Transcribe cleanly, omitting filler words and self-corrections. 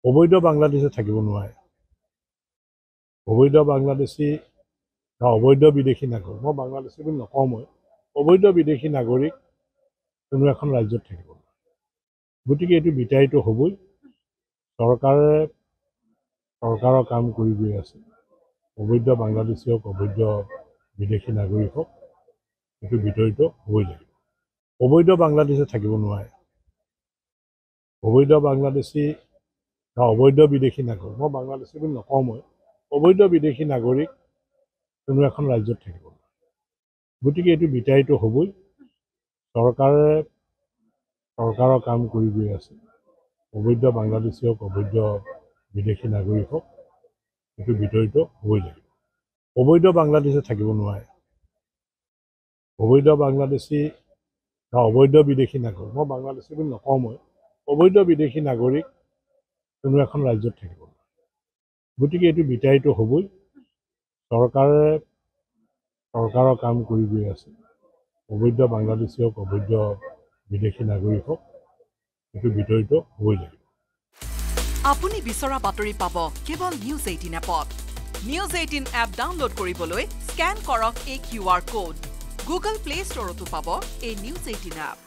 অবৈধ বাংলাদেশে থাকিব নোৱাৰে। অবৈধ বাংলাদেশী বা অবৈধ বিদেশী নাগৰিক, মই বাংলাদেশী বুলি নকওঁ, মই অবৈধ বিদেশী নাগৰিক কোনো এখন ৰাজ্যত থাকিব নোৱাৰে। গতিকে এইটো বিতাড়িত হ'বই। চৰকাৰৰ কাম কৰি গৈ আছে। অবৈধ বাংলাদেশী হওক, অবৈধ বিদেশী নাগৰিক হওক, এইটো বিতৰিত হ'বই লাগিব। অবৈধ বাংলাদেশে থাকিব নোৱাৰে। অবৈধ বাংলাদেশী বা অবৈধ বিদেশী নাগৰিক, মই বাংলাদেশী বুলি নকওঁ, মই অবৈধ বিদেশী নাগৰিক কোনো এখন ৰাজ্যত থাকিব নোৱাৰে। গতিকে এইটো বিতাড়িত হ'বই। চৰকাৰৰ কাম কৰি গৈ আছে। অবৈধ বাংলাদেশী হওক, অবৈধ বিদেশী নাগৰিক হওক, এইটো বিতৰিত হ'বই লাগিব। অবৈধ বাংলাদেশে থাকিব নোৱাৰে। অবৈধ বাংলাদেশী বা অবৈধ বিদেশী নাগৰিক, মই বাংলাদেশী বুলি নকওঁ, মই অবৈধ বিদেশী নাগৰিক কোনো এখন ৰাজ্যত থাকিব নোৱাৰে। গতিকে এইটো বিতাড়িত হ'বই। চৰকাৰৰ কাম কৰি গৈ আছে। অবৈধ বাংলাদেশী হওক, অবৈধ বিদেশী নাগৰিক হওক, এইটো বিতৰিত হ'বই লাগিব। আপুনি বিচৰা বাতৰি পাব কেৱল নিউজ 18 এপত। নিউজ 18 এপ ডাউনলোড কৰিবলৈ স্কেন কৰক এই QR কোড। গুগল প্লে ষ্টৰতো পাব এই নিউজ 18 এপ।